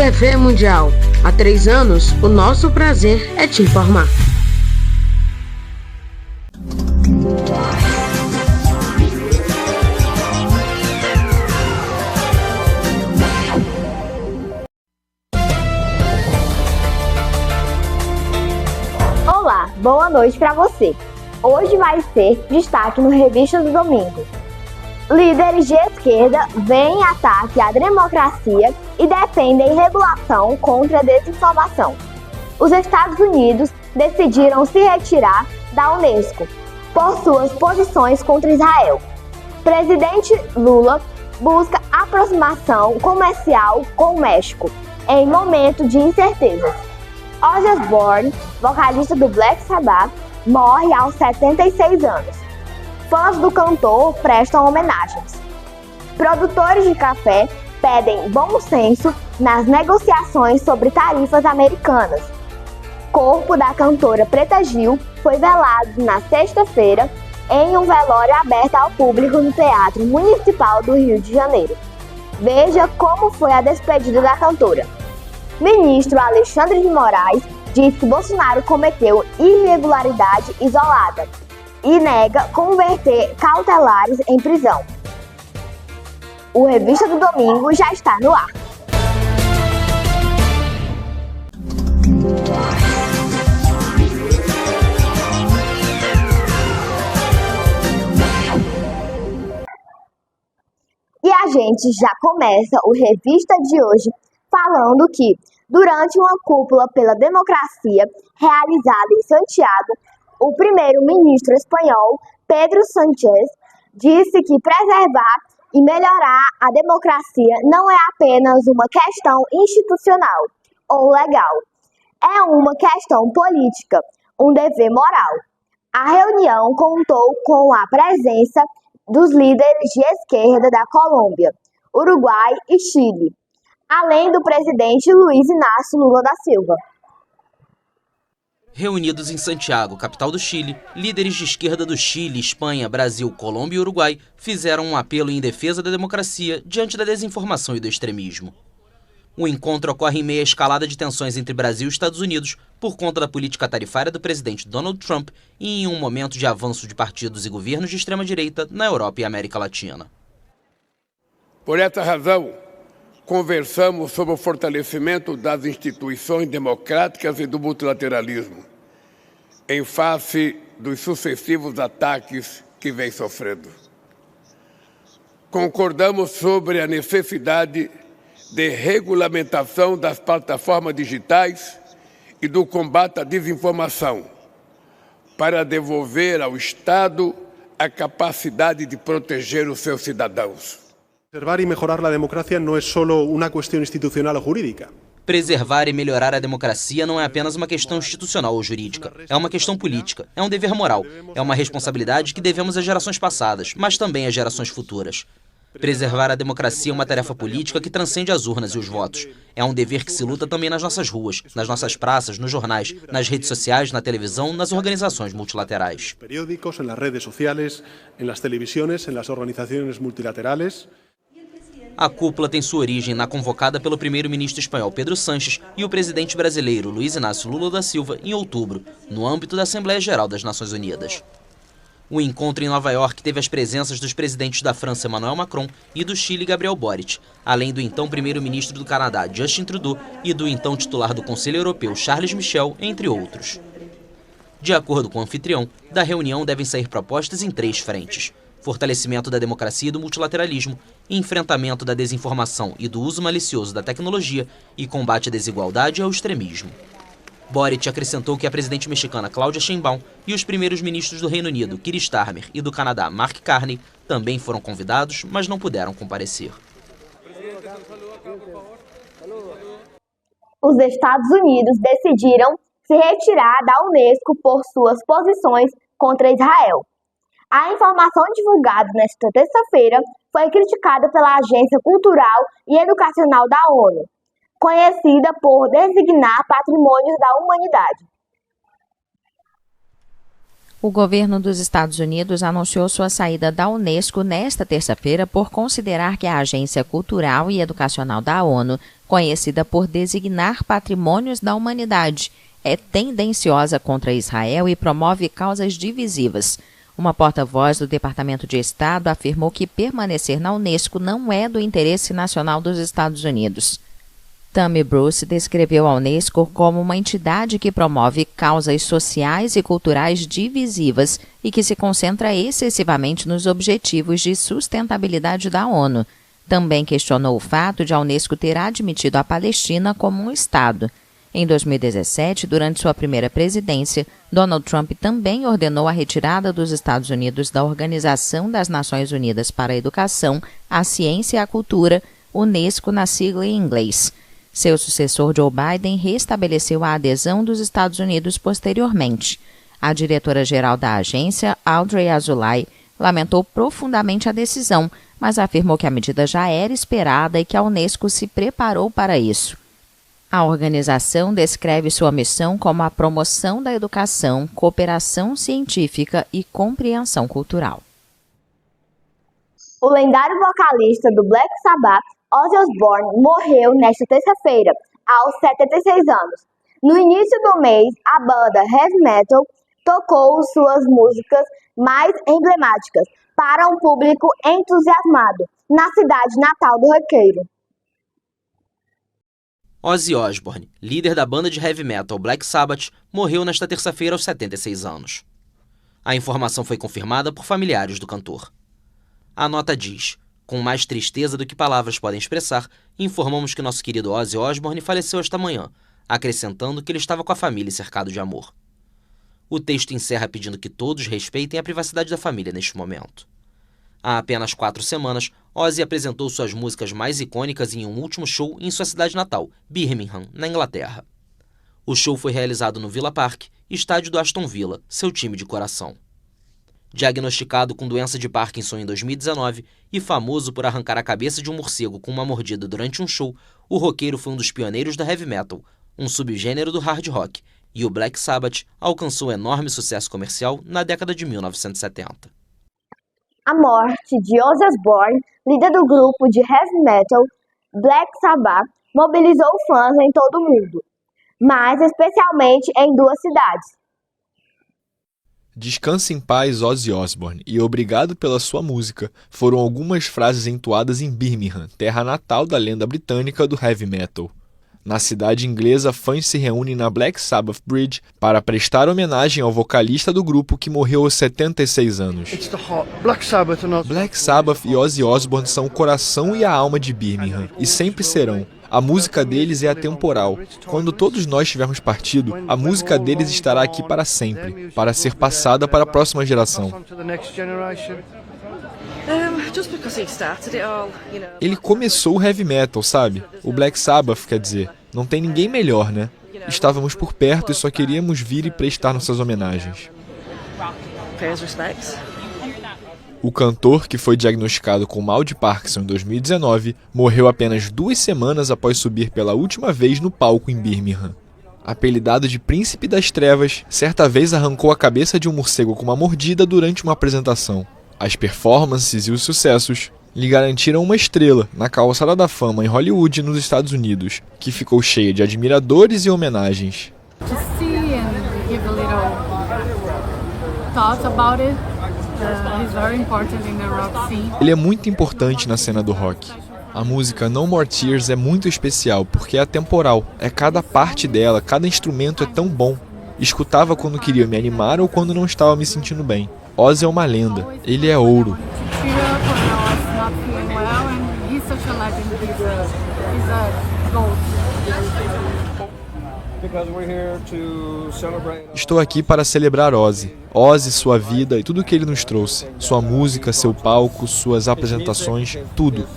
TV Mundial. Há 3 anos, o nosso prazer é te informar. Olá, boa noite para você. Hoje vai ser destaque no Revista do Domingo. Líderes de esquerda veem ataque à democracia e defendem regulação contra a desinformação. Os Estados Unidos decidiram se retirar da Unesco por suas posições contra Israel. Presidente Lula busca aproximação comercial com o México em momento de incertezas. Ozzy Osbourne, vocalista do Black Sabbath, morre aos 76 anos. Fãs do cantor prestam homenagens. Produtores de café pedem bom senso nas negociações sobre tarifas americanas. Corpo da cantora Preta Gil foi velado na sexta-feira em um velório aberto ao público no Teatro Municipal do Rio de Janeiro. Veja como foi a despedida da cantora. Ministro Alexandre de Moraes diz que Bolsonaro cometeu irregularidade isolada e nega converter cautelares em prisão. O Revista do Domingo já está no ar. E a gente já começa o Revista de hoje falando que, durante uma cúpula pela democracia realizada em Santiago, o primeiro-ministro espanhol, Pedro Sánchez, disse que preservar e melhorar a democracia não é apenas uma questão institucional ou legal. É uma questão política, um dever moral. A reunião contou com a presença dos líderes de esquerda da Colômbia, Uruguai e Chile, além do presidente Luiz Inácio Lula da Silva. Reunidos em Santiago, capital do Chile, líderes de esquerda do Chile, Espanha, Brasil, Colômbia e Uruguai fizeram um apelo em defesa da democracia diante da desinformação e do extremismo. O encontro ocorre em meio à escalada de tensões entre Brasil e Estados Unidos por conta da política tarifária do presidente Donald Trump e em um momento de avanço de partidos e governos de extrema-direita na Europa e América Latina. Por essa razão, conversamos sobre o fortalecimento das instituições democráticas e do multilateralismo, em face dos sucessivos ataques que vem sofrendo. Concordamos sobre a necessidade de regulamentação das plataformas digitais e do combate à desinformação, para devolver ao Estado a capacidade de proteger os seus cidadãos. Preservar y mejorar la democracia no es solo una cuestión institucional o jurídica. Preservar e melhorar a democracia não é apenas uma questão institucional ou jurídica. É uma questão política, é um dever moral, é uma responsabilidade que devemos às gerações passadas, mas também às gerações futuras. Preservar a democracia é uma tarefa política que transcende as urnas e os votos. É um dever que se luta também nas nossas ruas, nas nossas praças, nos jornais, nas redes sociais, na televisão, nas organizações multilaterais. Periódicos, nas redes sociais, nas televisões, nas organizações multilaterais. A cúpula tem sua origem na convocada pelo primeiro-ministro espanhol Pedro Sánchez e o presidente brasileiro Luiz Inácio Lula da Silva em outubro, no âmbito da Assembleia Geral das Nações Unidas. O encontro em Nova York teve as presenças dos presidentes da França Emmanuel Macron e do Chile Gabriel Boric, além do então primeiro-ministro do Canadá Justin Trudeau e do então titular do Conselho Europeu Charles Michel, entre outros. De acordo com o anfitrião, da reunião devem sair propostas em 3 frentes: fortalecimento da democracia e do multilateralismo, enfrentamento da desinformação e do uso malicioso da tecnologia e combate à desigualdade e ao extremismo. Boric acrescentou que a presidente mexicana Cláudia Sheinbaum e os primeiros ministros do Reino Unido, Keir Starmer, e do Canadá, Mark Carney, também foram convidados, mas não puderam comparecer. Os Estados Unidos decidiram se retirar da Unesco por suas posições contra Israel. A informação divulgada nesta terça-feira foi criticada pela Agência Cultural e Educacional da ONU, conhecida por designar patrimônios da humanidade. O governo dos Estados Unidos anunciou sua saída da Unesco nesta terça-feira por considerar que a Agência Cultural e Educacional da ONU conhecida por designar patrimônios da humanidade, é tendenciosa contra Israel e promove causas divisivas. Uma porta-voz do Departamento de Estado afirmou que permanecer na Unesco não é do interesse nacional dos Estados Unidos. Tammy Bruce descreveu a Unesco como uma entidade que promove causas sociais e culturais divisivas e que se concentra excessivamente nos objetivos de sustentabilidade da ONU. Também questionou o fato de a Unesco ter admitido a Palestina como um Estado. Em 2017, durante sua primeira presidência, Donald Trump também ordenou a retirada dos Estados Unidos da Organização das Nações Unidas para a Educação, a Ciência e a Cultura, Unesco na sigla em inglês. Seu sucessor Joe Biden restabeleceu a adesão dos Estados Unidos posteriormente. A diretora-geral da agência, Audrey Azoulay, lamentou profundamente a decisão, mas afirmou que a medida já era esperada e que a Unesco se preparou para isso. A organização descreve sua missão como a promoção da educação, cooperação científica e compreensão cultural. O lendário vocalista do Black Sabbath, Ozzy Osbourne, morreu nesta terça-feira, aos 76 anos. No início do mês, a banda heavy metal tocou suas músicas mais emblemáticas para um público entusiasmado na cidade natal do roqueiro. Ozzy Osbourne, líder da banda de heavy metal Black Sabbath, morreu nesta terça-feira aos 76 anos. A informação foi confirmada por familiares do cantor. A nota diz: com mais tristeza do que palavras podem expressar, informamos que nosso querido Ozzy Osbourne faleceu esta manhã, acrescentando que ele estava com a família e cercado de amor. O texto encerra pedindo que todos respeitem a privacidade da família neste momento. Há apenas 4 semanas, Ozzy apresentou suas músicas mais icônicas em um último show em sua cidade natal, Birmingham, na Inglaterra. O show foi realizado no Villa Park, estádio do Aston Villa, seu time de coração. Diagnosticado com doença de Parkinson em 2019 e famoso por arrancar a cabeça de um morcego com uma mordida durante um show, o roqueiro foi um dos pioneiros da heavy metal, um subgênero do hard rock, e o Black Sabbath alcançou enorme sucesso comercial na década de 1970. A morte de Ozzy Osbourne, líder do grupo de heavy metal Black Sabbath, mobilizou fãs em todo o mundo, mas especialmente em 2 cidades. Descanse em paz, Ozzy Osbourne, e obrigado pela sua música, foram algumas frases entoadas em Birmingham, terra natal da lenda britânica do heavy metal. Na cidade inglesa, fãs se reúnem na Black Sabbath Bridge para prestar homenagem ao vocalista do grupo que morreu aos 76 anos. Black Sabbath e Ozzy Osbourne são o coração e a alma de Birmingham, e sempre serão. A música deles é atemporal. Quando todos nós tivermos partido, a música deles estará aqui para sempre, para ser passada para a próxima geração. Ele começou o heavy metal, sabe? O Black Sabbath, quer dizer. Não tem ninguém melhor, né? Estávamos por perto e só queríamos vir e prestar nossas homenagens. O cantor, que foi diagnosticado com mal de Parkinson em 2019, morreu apenas 2 semanas após subir pela última vez no palco em Birmingham. Apelidado de Príncipe das Trevas, certa vez arrancou a cabeça de um morcego com uma mordida durante uma apresentação. As performances e os sucessos lhe garantiram uma estrela na calçada da fama em Hollywood, nos Estados Unidos, que ficou cheia de admiradores e homenagens. Ele é muito importante na cena do rock. A música No More Tears é muito especial porque é atemporal. É cada parte dela, cada instrumento é tão bom. Escutava quando queria me animar ou quando não estava me sentindo bem. Ozzy é uma lenda. Ele é ouro. Estou aqui para celebrar Ozzy. Ozzy, sua vida e tudo que ele nos trouxe. Sua música, seu palco, suas apresentações, tudo.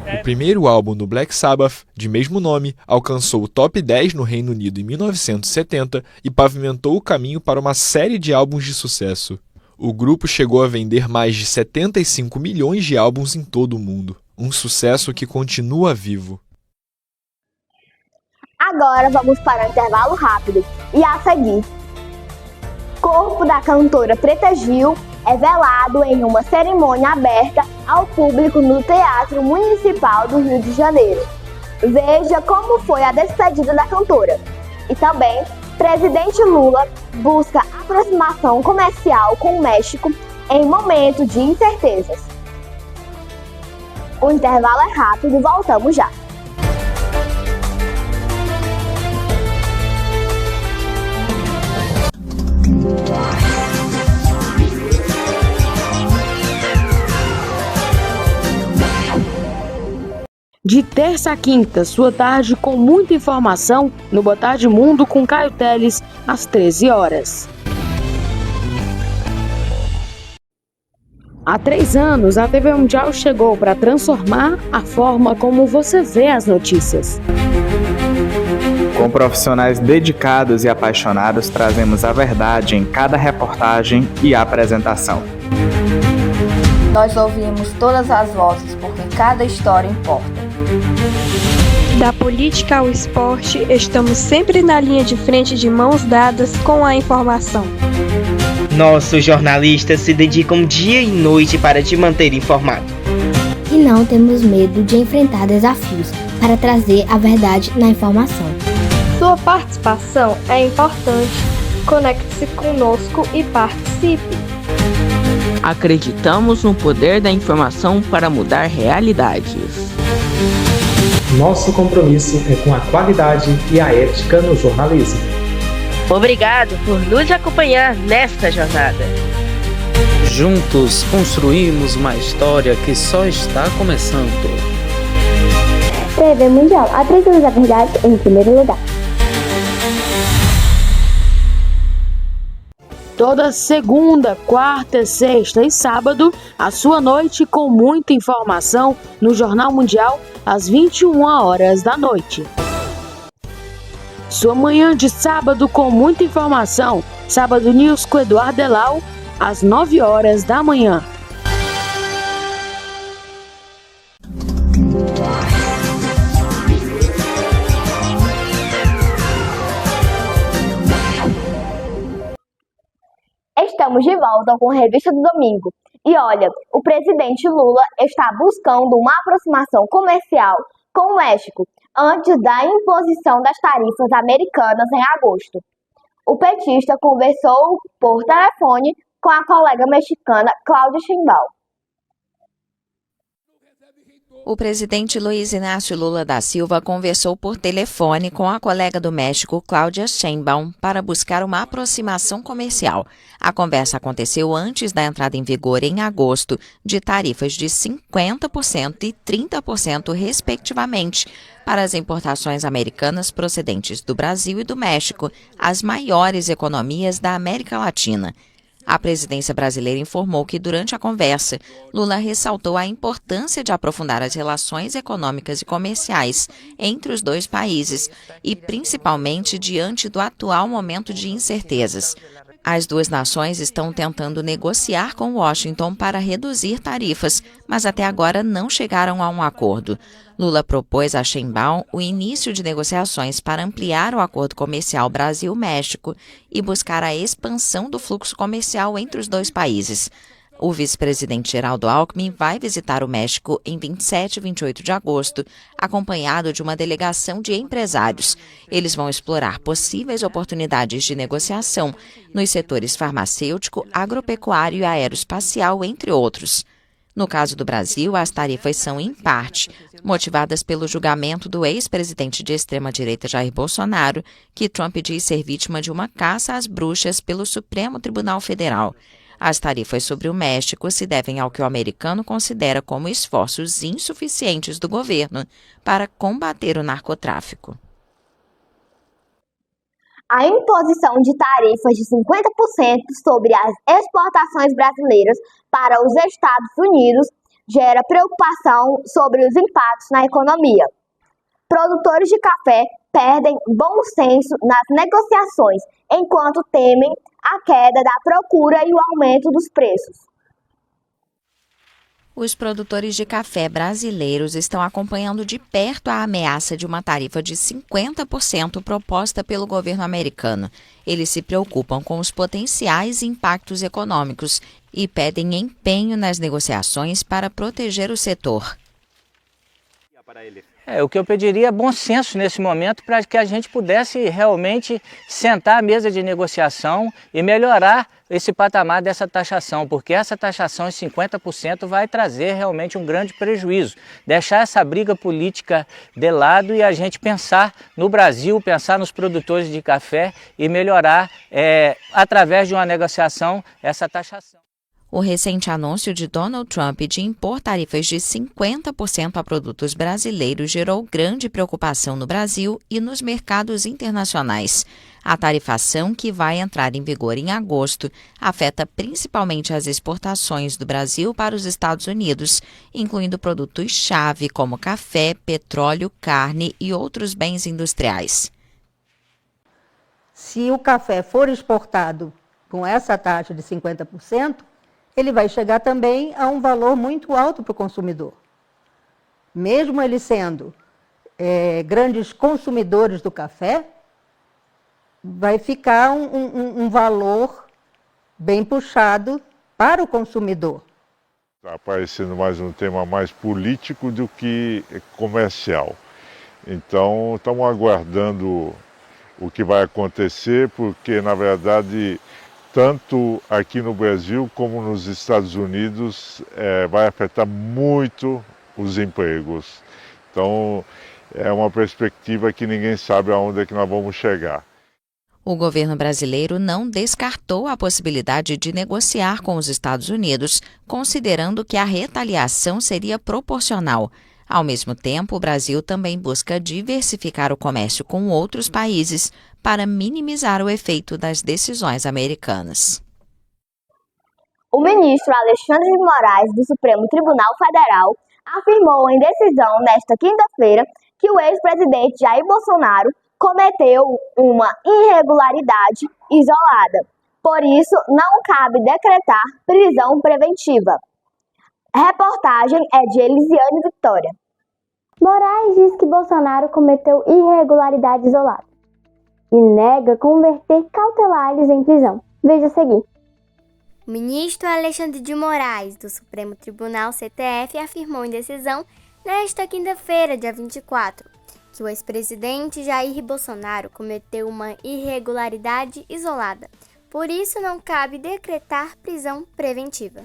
O primeiro álbum do Black Sabbath, de mesmo nome, alcançou o top 10 no Reino Unido em 1970 e pavimentou o caminho para uma série de álbuns de sucesso. O grupo chegou a vender mais de 75 milhões de álbuns em todo o mundo. Um sucesso que continua vivo. Agora vamos para um intervalo rápido e a seguir, corpo da cantora Preta Gil é velado em uma cerimônia aberta ao público no Teatro Municipal do Rio de Janeiro. Veja como foi a despedida da cantora. E também, presidente Lula busca aproximação comercial com o México em momento de incertezas. O intervalo é rápido, voltamos já. De terça a quinta, sua tarde com muita informação no Boa Tarde Mundo com Caio Teles, às 13 horas. Há 3 anos, a TV Mundial chegou para transformar a forma como você vê as notícias. Com profissionais dedicados e apaixonados, trazemos a verdade em cada reportagem e apresentação. Nós ouvimos todas as vozes, porque cada história importa. Da política ao esporte, estamos sempre na linha de frente de mãos dadas com a informação. Nossos jornalistas se dedicam dia e noite para te manter informado. E não temos medo de enfrentar desafios para trazer a verdade na informação. Sua participação é importante. Conecte-se conosco e participe. Acreditamos no poder da informação para mudar realidades. Nosso compromisso é com a qualidade e a ética no jornalismo. Obrigado por nos acompanhar nesta jornada. Juntos construímos uma história que só está começando. TV Mundial, há 3 anos a verdade em primeiro lugar. Toda segunda, quarta, sexta e sábado, a sua noite com muita informação no Jornal Mundial, às 21 horas da noite. Sua manhã de sábado com muita informação, Sábado News com Eduardo Delau, às 9 horas da manhã. Estamos de volta com a Revista do Domingo. E olha, o presidente Lula está buscando uma aproximação comercial com o México antes da imposição das tarifas americanas em agosto. O petista conversou por telefone com a colega mexicana Cláudia Sheinbaum. O presidente Luiz Inácio Lula da Silva conversou por telefone com a colega do México, Cláudia Sheinbaum, para buscar uma aproximação comercial. A conversa aconteceu antes da entrada em vigor, em agosto, de tarifas de 50% e 30%, respectivamente, para as importações americanas procedentes do Brasil e do México, as maiores economias da América Latina. A presidência brasileira informou que, durante a conversa, Lula ressaltou a importância de aprofundar as relações econômicas e comerciais entre os dois países e, principalmente, diante do atual momento de incertezas. As duas nações estão tentando negociar com Washington para reduzir tarifas, mas até agora não chegaram a um acordo. Lula propôs a Sheinbaum o início de negociações para ampliar o acordo comercial Brasil-México e buscar a expansão do fluxo comercial entre os dois países. O vice-presidente Geraldo Alckmin vai visitar o México em 27 e 28 de agosto, acompanhado de uma delegação de empresários. Eles vão explorar possíveis oportunidades de negociação nos setores farmacêutico, agropecuário e aeroespacial, entre outros. No caso do Brasil, as tarifas são, em parte, motivadas pelo julgamento do ex-presidente de extrema-direita Jair Bolsonaro, que Trump diz ser vítima de uma caça às bruxas pelo Supremo Tribunal Federal. As tarifas sobre o México se devem ao que o americano considera como esforços insuficientes do governo para combater o narcotráfico. A imposição de tarifas de 50% sobre as exportações brasileiras para os Estados Unidos gera preocupação sobre os impactos na economia. Produtores de café perdem bom senso nas negociações, enquanto temem a queda da procura e o aumento dos preços. Os produtores de café brasileiros estão acompanhando de perto a ameaça de uma tarifa de 50% proposta pelo governo americano. Eles se preocupam com os potenciais impactos econômicos e pedem empenho nas negociações para proteger o setor. O que eu pediria é bom senso nesse momento para que a gente pudesse realmente sentar à mesa de negociação e melhorar esse patamar dessa taxação, porque essa taxação de 50% vai trazer realmente um grande prejuízo. Deixar essa briga política de lado e a gente pensar no Brasil, pensar nos produtores de café e melhorar, através de uma negociação, essa taxação. O recente anúncio de Donald Trump de impor tarifas de 50% a produtos brasileiros gerou grande preocupação no Brasil e nos mercados internacionais. A tarifação, que vai entrar em vigor em agosto, afeta principalmente as exportações do Brasil para os Estados Unidos, incluindo produtos-chave como café, petróleo, carne e outros bens industriais. Se o café for exportado com essa taxa de 50%, ele vai chegar também a um valor muito alto para o consumidor. Mesmo eles sendo grandes consumidores do café, vai ficar um valor bem puxado para o consumidor. Está parecendo mais um tema mais político do que comercial. Então, estamos aguardando o que vai acontecer, porque, na verdade, tanto aqui no Brasil como nos Estados Unidos, vai afetar muito os empregos. Então, é uma perspectiva que ninguém sabe aonde é que nós vamos chegar. O governo brasileiro não descartou a possibilidade de negociar com os Estados Unidos, considerando que a retaliação seria proporcional. Ao mesmo tempo, o Brasil também busca diversificar o comércio com outros países para minimizar o efeito das decisões americanas. O ministro Alexandre de Moraes, do Supremo Tribunal Federal, afirmou em decisão nesta quinta-feira que o ex-presidente Jair Bolsonaro cometeu uma irregularidade isolada. Por isso, não cabe decretar prisão preventiva. A reportagem é de Elisiane Vitória. Moraes diz que Bolsonaro cometeu irregularidade isolada e nega converter cautelares em prisão. Veja a seguir. O ministro Alexandre de Moraes, do Supremo Tribunal CTF, afirmou em decisão nesta quinta-feira, dia 24, que o ex-presidente Jair Bolsonaro cometeu uma irregularidade isolada. Por isso, não cabe decretar prisão preventiva.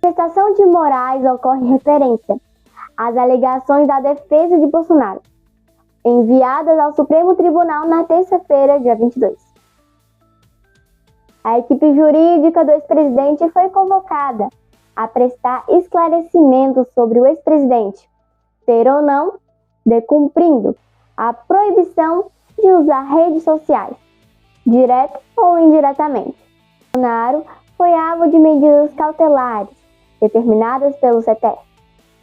A manifestação de Moraes ocorre em referência às alegações da defesa de Bolsonaro, enviadas ao Supremo Tribunal na terça-feira, dia 22. A equipe jurídica do ex-presidente foi convocada a prestar esclarecimentos sobre o ex-presidente ter ou não descumprindo a proibição de usar redes sociais, direto ou indiretamente. Bolsonaro foi alvo de medidas cautelares determinadas pelo STF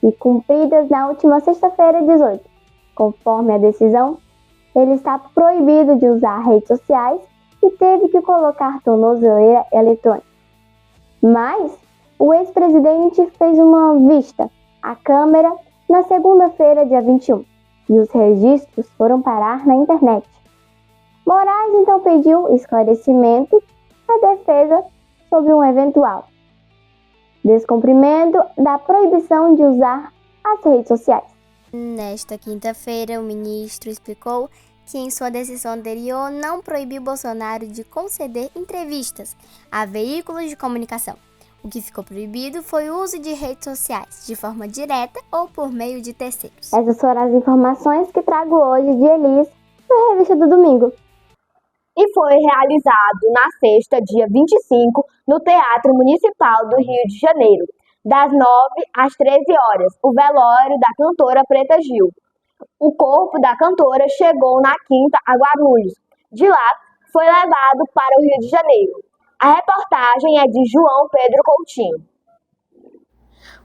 e cumpridas na última sexta-feira, 18. Conforme a decisão, ele está proibido de usar redes sociais e teve que colocar tornozeleira eletrônica. Mas o ex-presidente fez uma vista à Câmara na segunda-feira, dia 21, e os registros foram parar na internet. Moraes então pediu esclarecimento à defesa sobre um eventual descumprimento da proibição de usar as redes sociais. Nesta quinta-feira, o ministro explicou que em sua decisão anterior não proibiu Bolsonaro de conceder entrevistas a veículos de comunicação. O que ficou proibido foi o uso de redes sociais, de forma direta ou por meio de terceiros. Essas foram as informações que trago hoje de Elis, na Revista do Domingo. E foi realizado na sexta, dia 25, no Teatro Municipal do Rio de Janeiro, das 9 às 13 horas, o velório da cantora Preta Gil. O corpo da cantora chegou na quinta a Guarulhos. De lá, foi levado para o Rio de Janeiro. A reportagem é de João Pedro Coutinho.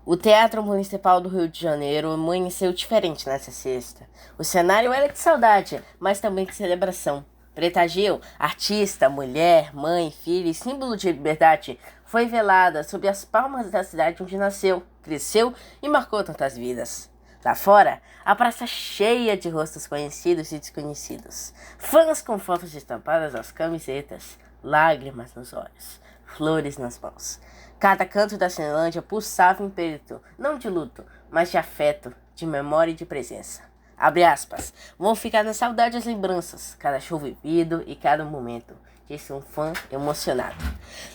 O Teatro Municipal do Rio de Janeiro amanheceu diferente nessa sexta. O cenário era de saudade, mas também de celebração. Preta Gil, artista, mulher, mãe, filha e símbolo de liberdade, foi velada sob as palmas da cidade onde nasceu. cresceu e marcou tantas vidas. Lá fora, a praça cheia de rostos conhecidos e desconhecidos. Fãs com fotos estampadas às camisetas, lágrimas nos olhos, flores nas mãos. Cada canto da Cinelândia pulsava em espírito, não de luto, mas de afeto, de memória e de presença. Abre aspas. Vão ficar na saudade as lembranças, cada show vivido e cada momento, disse um fã emocionado.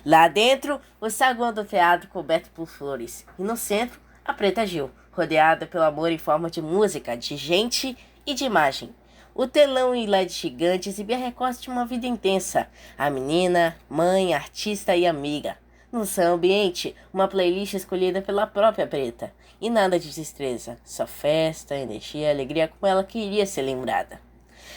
Lá dentro, o saguão do teatro coberto por flores. E no centro, a Preta Gil, rodeada pelo amor em forma de música, de gente e de imagem. O telão em LED gigante exibia recortes de uma vida intensa. A menina, mãe, artista e amiga. No seu ambiente, uma playlist escolhida pela própria Preta. E nada de destreza, só festa, energia e alegria como ela queria ser lembrada.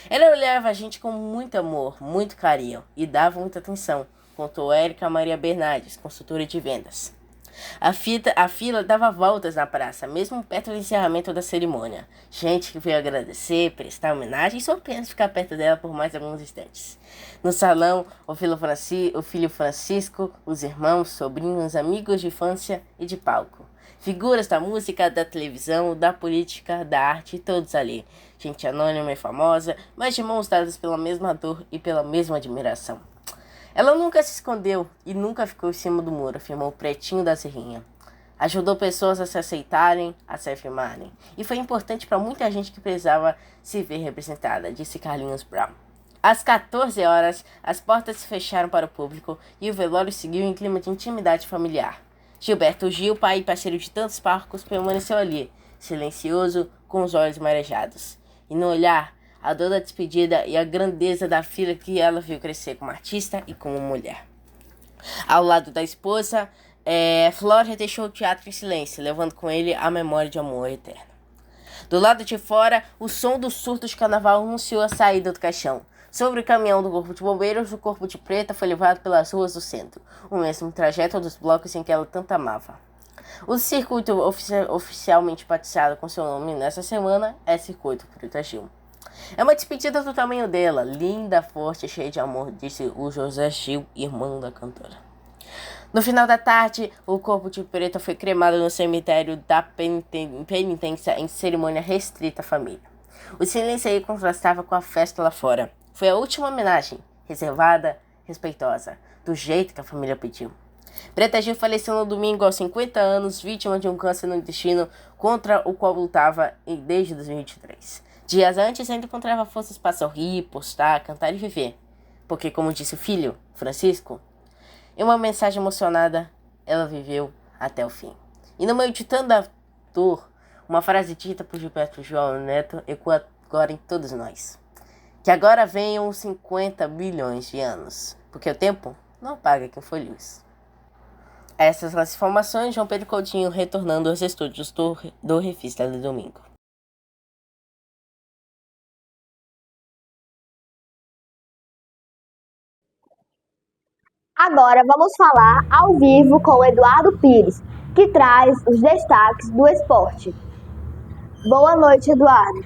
Ela olhava a gente com muito amor, muito carinho e dava muita atenção, contou Érica Maria Bernardes, consultora de vendas. A fila dava voltas na praça, mesmo perto do encerramento da cerimônia. Gente que veio agradecer, prestar homenagem e só apenas ficar perto dela por mais alguns instantes. No salão, o filho Francisco, os irmãos, sobrinhos, amigos de infância e de palco. Figuras da música, da televisão, da política, da arte, todos ali. Gente anônima e famosa, mas de mãos dadas pela mesma dor e pela mesma admiração. Ela nunca se escondeu e nunca ficou em cima do muro, afirmou o Pretinho da Serrinha. Ajudou pessoas a se aceitarem, a se afirmarem. E foi importante para muita gente que precisava se ver representada, disse Carlinhos Brown. Às 14 horas, as portas se fecharam para o público e o velório seguiu em clima de intimidade familiar. Gilberto Gil, pai e parceiro de tantos palcos, permaneceu ali, silencioso, com os olhos marejados. E no olhar, a dor da despedida e a grandeza da filha que ela viu crescer como artista e como mulher. Ao lado da esposa, Flória deixou o teatro em silêncio, levando com ele a memória de amor eterno. Do lado de fora, o som do surto de carnaval anunciou a saída do caixão. Sobre o caminhão do Corpo de Bombeiros, o Corpo de Preta foi levado pelas ruas do centro, o mesmo trajeto dos blocos em que ela tanto amava. O circuito oficialmente batizado com seu nome nessa semana é Circuito Preta Gil. É uma despedida do tamanho dela, linda, forte e cheia de amor, disse o José Gil, irmão da cantora. No final da tarde, o Corpo de Preta foi cremado no cemitério da Penitência em cerimônia restrita à família. O silêncio aí contrastava com a festa lá fora. Foi a última homenagem, reservada, respeitosa, do jeito que a família pediu. Preta Gil faleceu no domingo aos 50 anos, vítima de um câncer no intestino contra o qual lutava desde 2023. Dias antes ainda encontrava forças para sorrir, postar, cantar e viver. Porque, como disse o filho, Francisco, em uma mensagem emocionada, ela viveu até o fim. E no meio de tanta dor, uma frase dita por Gilberto Gil Neto ecoa agora em todos nós. Que agora venham 50 bilhões de anos, porque o tempo não apaga quem foi luz. Essas são as informações, João Pedro Coutinho retornando aos estúdios do Revista do Domingo. Agora vamos falar ao vivo com o Eduardo Pires, que traz os destaques do esporte. Boa noite, Eduardo.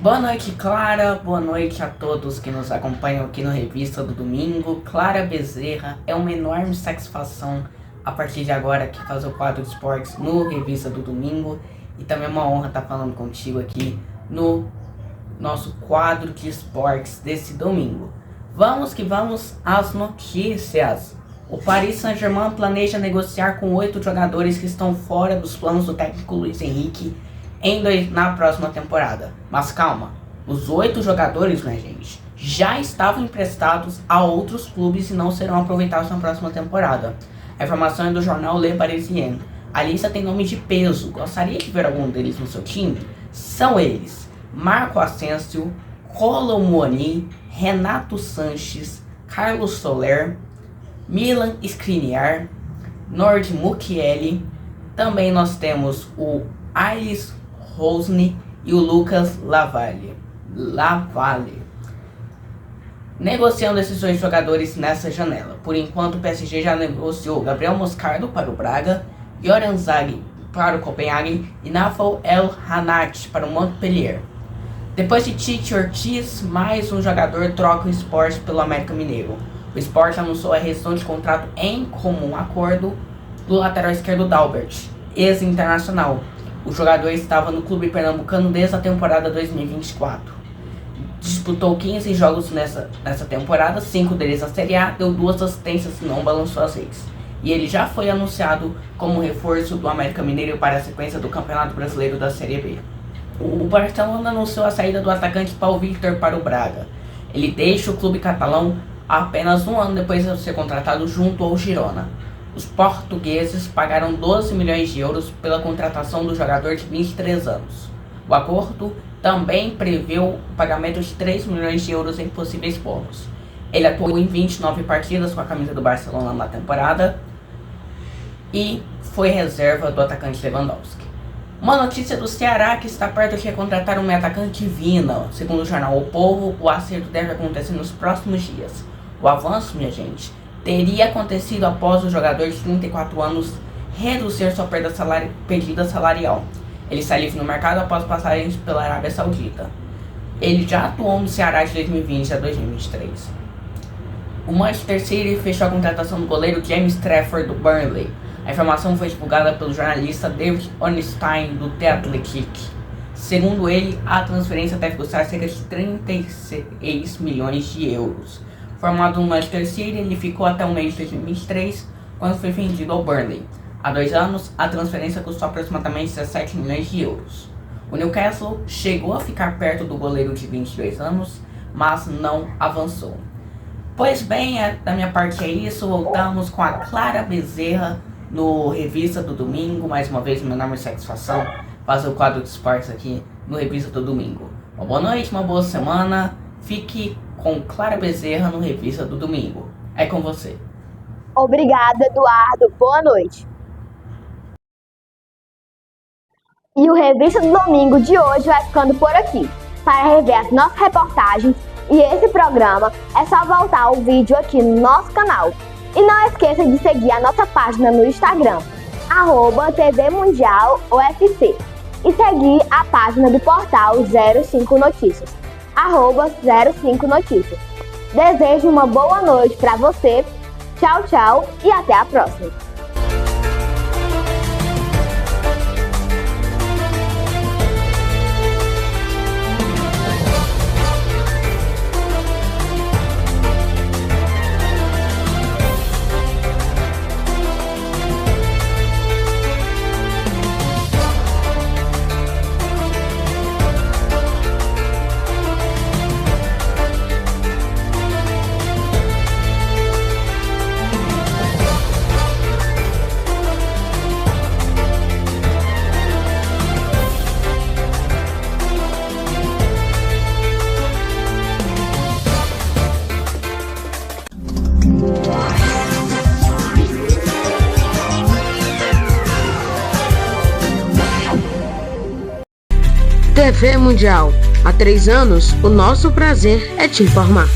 Boa noite, Clara. Boa noite a todos que nos acompanham aqui no Revista do Domingo. Clara Bezerra, é uma enorme satisfação a partir de agora aqui fazer o quadro de esportes no Revista do Domingo. E também é uma honra estar falando contigo aqui no nosso quadro de esportes desse domingo. Vamos que vamos às notícias. O Paris Saint-Germain planeja negociar com 8 jogadores que estão fora dos planos do técnico Luiz Henrique na próxima temporada. Mas calma, os 8 jogadores, né, gente, já estavam emprestados a outros clubes e não serão aproveitados na próxima temporada. A informação é do jornal Le Parisien. A lista tem nome de peso. Gostaria de ver algum deles no seu time? São eles: Marco Asensio, Kolo Muani, Renato Sanches, Carlos Soler, Milan Skriniar, Nord Mukiele. Também nós temos o Ais Rosny e o Lucas Lavalle. Negociando esses 2 jogadores nessa janela. Por enquanto, o PSG já negociou Gabriel Moscardo para o Braga, Yoran Zaghi para o Copenhagen e Nafal El Hanat para o Montpellier. Depois de Tite Ortiz, mais um jogador troca o Sport pelo América Mineiro. O Sport anunciou a rescisão de contrato em comum acordo do lateral esquerdo Dalbert. ex-internacional. O jogador estava no clube pernambucano desde a temporada 2024. Disputou 15 jogos nessa temporada, 5 deles na Série A, deu 2 assistências e não balançou as redes. E ele já foi anunciado como reforço do América Mineiro para a sequência do Campeonato Brasileiro da Série B. O Barcelona anunciou a saída do atacante Pau Victor para o Braga. Ele deixa o clube catalão apenas um ano depois de ser contratado junto ao Girona. Os portugueses pagaram 12 milhões de euros pela contratação do jogador de 23 anos. O acordo também preveu o pagamento de 3 milhões de euros em possíveis bônus. Ele atuou em 29 partidas com a camisa do Barcelona na temporada e foi reserva do atacante Lewandowski. Uma notícia do Ceará que está perto de contratar um atacante Vina. Segundo o jornal O Povo, o acerto deve acontecer nos próximos dias. O avanço, minha gente, teria acontecido após o jogador de 34 anos reduzir sua pedida salarial. Ele está livre no mercado após passagens pela Arábia Saudita. Ele já atuou no Ceará de 2020 a 2023. O Manchester City fechou a contratação do goleiro James Trafford do Burnley. A informação foi divulgada pelo jornalista David Ornstein do The Athletic. Segundo ele, a transferência deve custar cerca de 36 milhões de euros. Formado no Manchester City, ele ficou até o mês de 2023, quando foi vendido ao Burnley. Há 2 anos, a transferência custou aproximadamente 17 milhões de euros. O Newcastle chegou a ficar perto do goleiro de 22 anos, mas não avançou. Pois bem, da minha parte é isso. Voltamos com a Clara Bezerra no Revista do Domingo. Mais uma vez, uma enorme satisfação fazer o quadro de esportes aqui no Revista do Domingo. Uma boa noite, uma boa semana. Fique com Clara Bezerra no Revista do Domingo. É com você. Obrigada, Eduardo. Boa noite. E o Revista do Domingo de hoje vai ficando por aqui. Para rever as nossas reportagens e esse programa, é só voltar ao vídeo aqui no nosso canal. E não esqueça de seguir a nossa página no Instagram, @TV Mundial UFC. E seguir a página do portal 05 Notícias, @05 Notícias. Desejo uma boa noite para você. Tchau, tchau e até a próxima. TV Mundial. Há 3 anos, o nosso prazer é te informar.